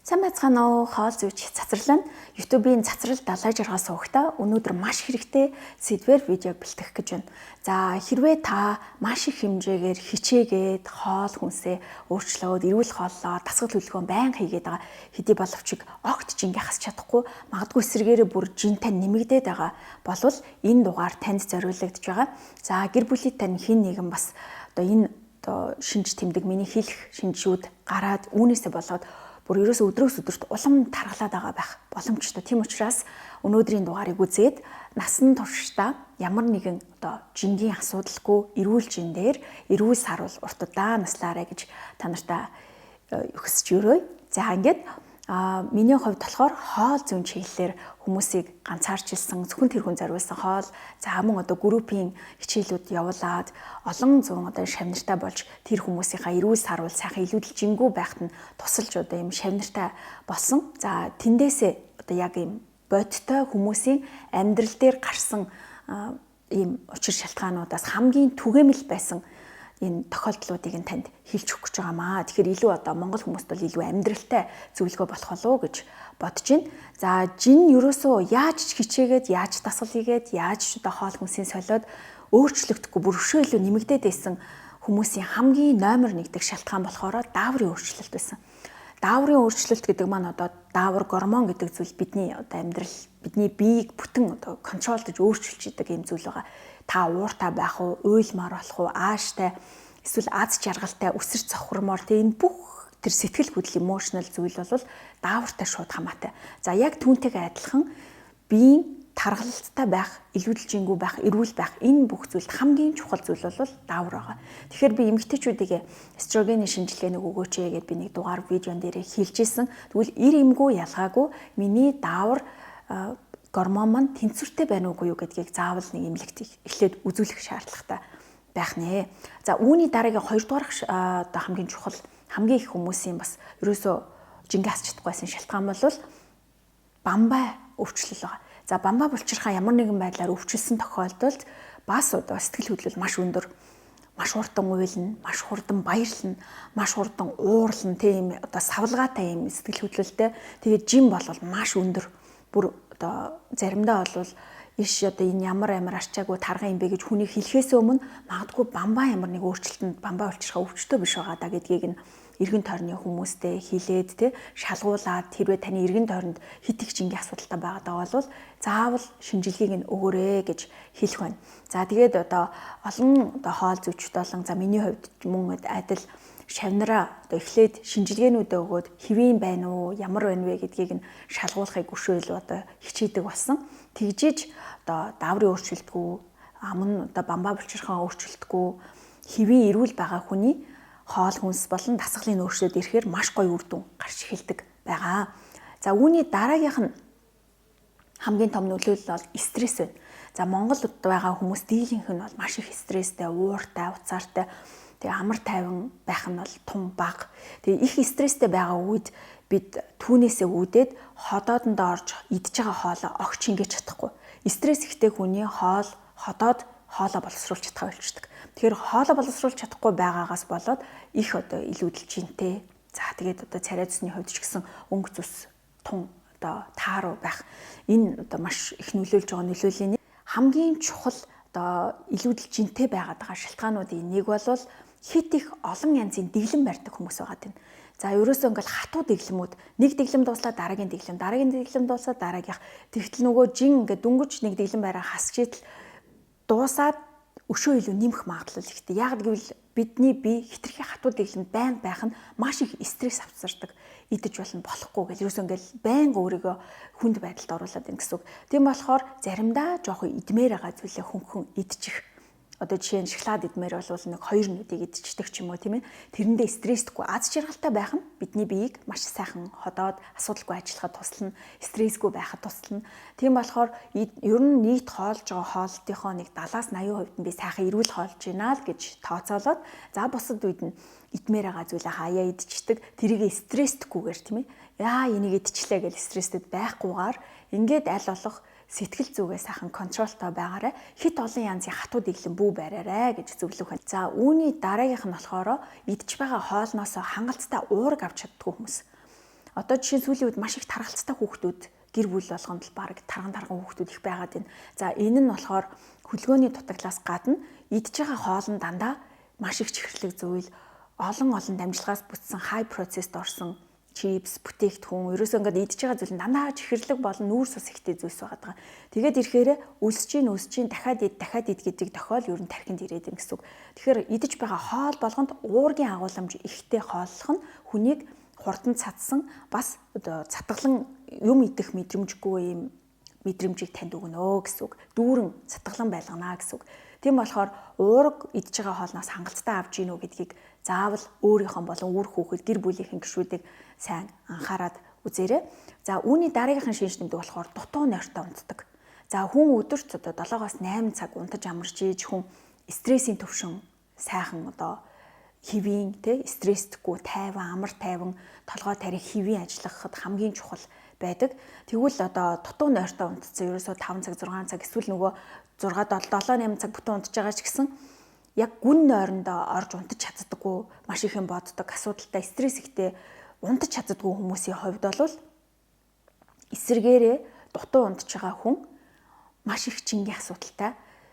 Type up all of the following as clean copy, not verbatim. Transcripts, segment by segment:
Сайн байцгаана уу? Хоол зүйч цацрал нь YouTube-ийн цацрал далай жаргал суугтаа өнөөдөр маш хэрэгтэй сэдвээр видео бэлтгэх гэж байна. За хэрвээ та маш их хэмжээгээр хичээгээд хоол хүнсээ өөрчлөөд эрүүл хооллоо дасгал хөдөлгөөн байн хийгээд байгаа хэдий боловч огт жингээ хасч чадахгүй магадгүй эсрэгээрээ бүр жинтэй нэмэгдээд байгаа болвол энэ дугаар танд зориулагдж байгаа. За гэр бүлийн тань хэн нэгэн бас энэ шинж тэмдэг миний хэлэх шинжүүд гараад үүнээсээ болоод бүр ерөөсө өдрөөс өдөрт улам тархалаад байгаа байх боломжтой. Тийм учраас өнөөдрийн дугаарыг үзээд насан туршдаа ямар нэгэн жингийн асуудалгүй эрүүл жин дээр эрүүл сарвал урт удаан наслаарэ гэж та нартай өгсөж өрөөе. За ингээд миний хувьд болохоор хоол зүйн чиглэлээр хүмүүсийг ганцаарчилсан зөвхөн тэр хүн зориулсан хоол за мөн группийн хичээлүүд явуулаад олон зуун шавнартай болж тэр хүмүүсийнхаа эрүүл сарвал сайхан илүүдэл жингүү байхад нь тусалж ийм шавнартай болсон. За тэндээсээ яг ийм бодтой хүмүүсийн амьдрал дээр гарсан ийм учир шалтгаануудаас хамгийн түгээмэл байсан энэ тохиолдлуудыг нь танд хэлж өгөх гэж байгаамаа. Тэгэхээр илүү монгол хүмүүст бол илүү амьдралтай зөвлөгөө болох болов уу гэж бодож байна. За жин ерөөсөө яаж хичээгээд, яаж дасгал хийгээд, яаж хоол хүнсийн солиод өөрчлөгдөхгүй бүр өшөө илүү нэмэгдээд байсан хүмүүсийн хамгийн номер 1 дэх шалтгаан болохоор дааврын өөрчлөлт байсан. Дааврын өөрчлөлт гэдэг маань даавар гормон гэдэг зүйл бидний амьдрал, бидний биеийг бүтэн контролдож өөрчилж идэг юм зүйл байгаа. Та ууртай байх уу, уйлмаар болох уу, ааштай, эсвэл аз жаргалтай, өсөр цохромоор энэ бүх тэр сэтгэл хөдлөл emotional зүйл бол даавартай шууд хамаатай. За яг түүнтэйгээ адилхан биеийн тархалттай байх, илүүдэл жингүү байх, эрүүл байх энэ бүх зүйлд хамгийн чухал зүйл бол даавар байгаа. Тэгэхээр би эмэгтэйчүүдийг эстрогены шинжилгээнийг өгөөч гэгээд би нэг дугаар видеон дээр хэлж ирсэн. Тэгвэл эр эмгүү ялгаагүй миний даавар гормон маань тэнцвэртэй байна уугүй юу гэдгийг заавал нэг эмнэлэгт эхлээд үзүүлэх шаардлагатай байх нэ. За үүний дараагийн 2 дугаар хамгийн чухал хамгийн их хүмүүсийн бас ерөөсөө жингээ хасч чадахгүйсэн шалтгаан бол бамбай өвчлөл байгаа. За бамбай булчирхаа ямар нэгэн байдлаар өвчлсөн тохиолдолд бас сэтгэл хөдлөл маш өндөр, маш хурдан уйлна, маш хурдан баярлна, маш хурдан уурлна тийм савлгаатай юм сэтгэл хөдлөлтэй. Тэгээд жим бол маш өндөр. Бүр заримдаа бол иш энэ ямар арчаагүй тарга юм бэ гэж хүний хэлхээс өмнө магадгүй бамбай ямар нэг өөрчлөлтөнд бамбай булчирхаа өвчтөө биш байгаа да гэдгийг нь эргэн тойрны хүмүүстэй хэлээд шалгуулад тэрвээ таны эргэн тойронд хит их жингийн асуудалтай байгаад бол заавал шинжилгээг нь өгөөрэй гэж хэлэх байна. За тэгээд олон хоол зүйчд болон за миний хувьд мөн адил шавнараа эхлээд шинжилгээнүүдээ өгөөд хэвийн байна уу, ямар байна вэ гэдгийг нь шалгуулахыг өшөөл хичээдэг болсон. Тэгжиж дааврын өөрчлөлтгүй, мөн бамбай булчирхаа өөрчлөлтгүй, хэвийн эрүүл байгаа хүний хоол хүнс болон дасгалын өөрчлөлт ирэхээр маш гоё үр дүн гарч эхэлдэг байгаа. За үүний дараагийнх нь хамгийн том нөлөөлөл бол стресс байна. За Монголд байгаа хүмүүс дийлэнх нь бол маш их стресстэй, ууртай, уцаартай, тэгээ амар тайван байх нь бол тун бага. Тэгээ их стресстэй байгаа үед бид түүнээсээ үүдээд ходоодонд орж идж байгаа хоолоо огч ингэж чадахгүй. Стресс ихтэй хүний ходоод хоолоо боловсруулж чадхаа болчдөг. Тэгэхээр хоолоо боловсруулж чадахгүй байгаагаас болоод их илүүдэл жинтэй. За тэгээд царай зүсний хувьд ч гэсэн өнгө зүс тун тааруу байх. Энэ маш их нөлөөлж байгаа нөлөөлийн хамгийн чухал илүүдэл жинтэй байгаад байгаа шалтгаануудын нэг бол хит их олон янзын дэглэм барьдаг хүмүүс байгаа тийм. За ерөөсөө ингээл хатуу дэглэмүүд нэг дэглэм дууслаад дараагийн дэглэм дууслаад дараагийнх. Тэгтэл нөгөө жин ингээд дүнгэж нэг дэглэм бараа хасч идэл дуусаад өшөө илүү нэмэх магадлал ихтэй. Яг гэвэл бидний бие хитрхи хатуу дэглэмд байнга байх нь маш их стресс авчирдаг. Идэж болохгүй гэж ерөөсөө ингээл байнга өөрийгөө хүнд байдалд оруулаад байна гэсэн үг. Тийм болохоор заримдаа жоохон идмээр байгаа зүйлээ хөнгөн идчих. Жишээ нь шоколад идмээр бол нэг 2 нүдийг идчихдэг ч юм уу тийм ээ. Тэрэндээ стрессдэггүй аз жаргалтай байх нь бидний биеийг маш сайхан ходоод асуудалгүй ажиллахад туслана, стрессгүй байхад туслана. Тийм болохоор ер нь нийт хоолж байгаа хоолтынхоо нэг 70-80% нь би сайхан эрүүл хоолж байна л гэж тооцоолоод за бусад үед нь идмээр байгаа зүйлээ хаяа идчихдэг. Тэрийг стрессдэггүйгээр тийм ээ. Энийг идчихлээ гэж стресстэд байхгүйгээр ингээд аль болох сэтгэл зүгээ сайхан контролтой байгаарай. Хит олон янзын хатуу дэглэм бүү бариарай гэж зөвлөх байна. За үүний дараагийнх нь болохоор идж байгаа хоолноос хангалттай уураг авч чаддгүй хүмүүс. Одоо жишээ сүүлийн үед маш их таргалцтай хүүхдүүд гэр бүл болгонд л баг тарган хүүхдүүд их байгаад байна. За энэ нь болохоор хөдөлгөөний дутагдлаас гадна идж байгаа хоол нь дандаа маш их чихэрлэг зүйл, олон дамжлагаас бүтсэн high processed орсон чипс, бүтээгдэхүүн, ерөөсөө ингээд идж байгаа зүйл нь дандаа чихэрлэг болон нүүрс ус ихтэй зүйлс байгаа. Тэгээд ирэхээр өсөж дахиад ид гэдэг тохиол ер нь тархинд ирээд ин гэсэн үг. Тэгэхээр идж байгаа хоол болгонд уургийн агуулмж ихтэй хооллох нь хүнийг хурдан цадсан бас одоо цатгалан юм идэх мэдрэмжгүй юм мэдрэмжийг танд өгнө гэсэн үг. Дүүрэн цатгалан байлгана гэсэн үг. Тийм болохоор уурга идж байгаа хоолноос хангалттай авч гинүү гэдгийг заавал өөрийнхөө болон үр хүүхэд гэр бүлийнхэн гишүүдийг сайн анхаарад үзээрэй. За үүний дараагийнхын шинж тэмдэг болохоор дутуу нойртой унтдаг. За хүн өдөрт одоо 7-8 цаг унтаж амарч ийж хүн стрессийн төвшин сайхан одоо хэвийн стресстгүй тайван амар тайван толгой тарих хэвийн ажиллахад хамгийн чухал байдаг. Тэгвэл одоо дутуу нойртой унтцсан ерөөсөө 5 цаг 6 цаг эсвэл нөгөө 6-7-8 цаг бүтэн унтж байгаа ч гэсэн яг гүн нойрондоо орж унтаж чаддаггүй маш их юм боддог асуудалтай стресс ихтэй унтаж чаддаггүй хүмүүсийн хувьд бол эсэргээрээ дутуу унтж байгаа хүн маш их чингийн асуудалтай.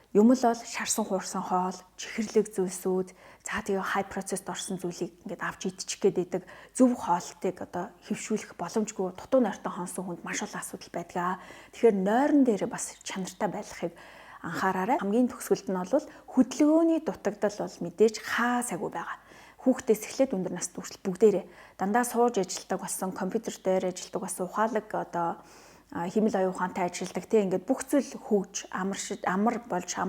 Юм л бол шарсан хуурсан хоол, чихэрлэг зүйлсүүд, за тэгээ high processed орсон зүйлийг ингээд авч идчих гээд байдаг зөв хоолтыг одоо хэвшүүлэх боломжгүй дутуу нойртой хонсон хүнд маш олон асуудал байдаг. Тэгэхээр нойрон дээр бас чанартай байлгахыг анхаараарай. Хамгийн төгсгөлд нь бол хөдөлгөөний дутагдал бол мэдээж хаа сайгүй байгаа. Хүүхдээс эхлээд өндөр наснд хүртэл бүгдээрээ дандаа сууж ажилладаг болсон, компьютер дээр ажилладаг болсон, ухаалаг одоо химэл оюун ухаантай ажилладаг тийм ингээд бүх зүйл хөгж амар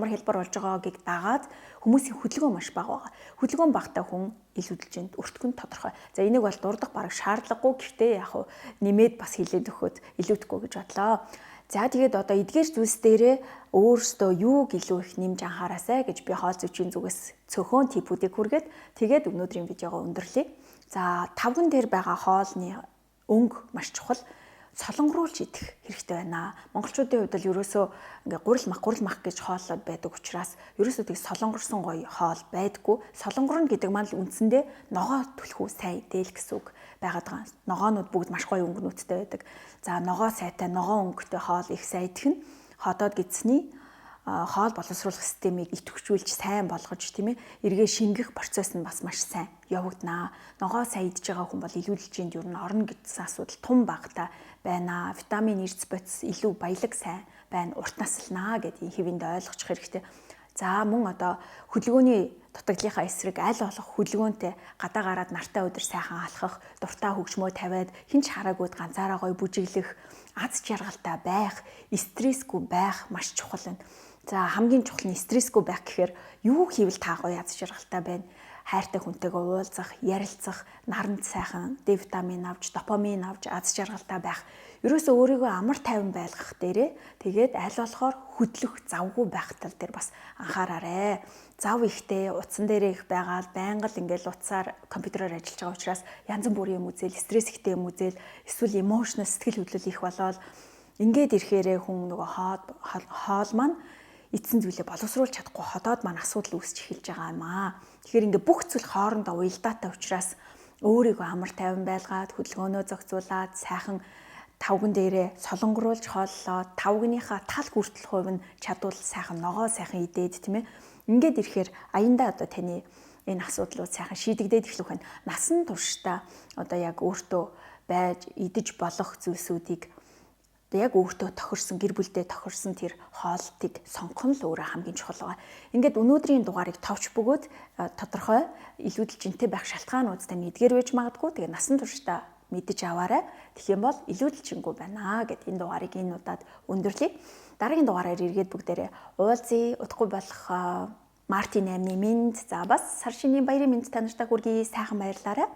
хялбар болж байгаагийг дагаад хүмүүсийн хөдөлгөөн маш бага байгаа. Хөдөлгөөн багтаа хүн илүүдэлжинд өртгөн тодорхой. За энийг бол дурдах бараг шаардлагагүй гэхдээ яг хуу нэмээд бас хилээд өгөхөд илүүдэхгүй гэж бодлоо. За тэгээд одоо эдгээр зүйлс дээрээ өөрөөсөө юуг илүү их нэмж анхаараасай гэж би хоол зүйчийн зүгээс цөөхөн типүүдийг хүргээд тэгээд өнөөдрийн видеогоо өндөрлөе. За тавган дээр байгаа хоолны өнгө маш чухал. Солонгоруулж идэх хэрэгтэй байна. Монголчуудын хувьд л ерөөсөө ингээ гурил мах гэж хооллоод байдаг учраас ерөөсөө тийг солонгорсон гоё хоол байдаггүй. Солонгорно гэдэг маань л үндсэндээ ногоо түлхүү сайн идэл гэсэн үг байгаад байгаа. Ногоонууд бүгд маш гоё өнгөнүүдтэй байдаг. За ногоо сайтай, ногоо өнгөтэй хоол их сайн идэх нь ходоод гидсний хоол боловсруулах системийг идэвхжүүлж сайн болгож тийм ээ эргээ шингэх процесс нь бас маш сайн явагдана. Ногоо сайн идж байгаа хүн бол илүүдэлжинд ер нь орно гэсэн асуудал тун багтаа байна. Витамин эрдэс бодис илүү баялаг сайн байна. Урт наслнаа гэдгийг хэвэнд ойлгочих хэрэгтэй. За мөн одоо хөдөлгөөний дутагдлынхаа эсрэг аль болох хөдөлгөөнтэй гадаа гараад нартай өдөр сайхан алхах, дуртай хөгжмөө тавиад хинч хараагүйд ганцаараа гоё бүжиглэх, аз жаргалтай байх, стрессгүй байх маш чухал байна. За хамгийн чухал нь стрессгүй байх гэхээр юу хийвэл та гоё аз жаргалтай байна. Хайртай хүнтэйгээ уулзах, ярилцах, наранд сайхан Д витамин авч, допамин авч аз жаргалтай байх. Ерөөсөө өөрийгөө амар тайван байлгах дээрээ тэгээд аль болохоор хөдлөх завгүй байх тал дээр бас анхаараарай. Зав ихтэй утсан дээрээ их байгаад байнга л ингээл утсаар компьютероор ажиллаж байгаа учраас янз бүрийн юм үзэл, стресс ихтэй юм үзэл, эсвэл эмоционал сэтгэл хөдлөл их болоод ингээд ирэхээрээ хүн нөгөө хоол маань эцсийн зүйлээ боловсруулж чадахгүй ходоод маань асуудал үүсч эхэлж байгаа юм аа. Тэгэхээр ингээ бүх зүйл хоорондоо уялдаатай учраас өөрийгөө амар тайван байлгаад хөдөлгөөнөө зохицуулаад сайхан тавган дээрээ солонгоруулж хооллоо, тавгныхаа тал хүртэл хувь нь чадвал сайхан ногоо сайхан идээд тийм ээ. Ингээд ирэхээр аяндаа одоо таны энэ асуудлууд сайхан шийдэгдээд эхлэх байна. Насан туршдаа одоо яг өөртөө байж идэж болох зүйлсүүдийг яг өөртөө тохирсон гэр бүлдээ тохирсон тэр хоолтыг сонгох нь л өөрөө хамгийн чухал байгаа. Ингээд өнөөдрийн дугаарыг товч бөгөөд тодорхой илүүдэлжинтэй байх шалтгаанууд тань эдгээр байж магадгүй. Тэгээ насан туршдаа мэдэж аваарай. Тэгэх юм бол илүүдэлжингүй байна гэд энэ дугаарыг энэ удаад өндөрлөе. Дараагийн дугаараар эргээд бүгдээрээ уулзъя. Удахгүй болох Мартин 8-ны минь за бас сар шинийн баярын минь та нартай хүргэе. Сайхан баярлаарай.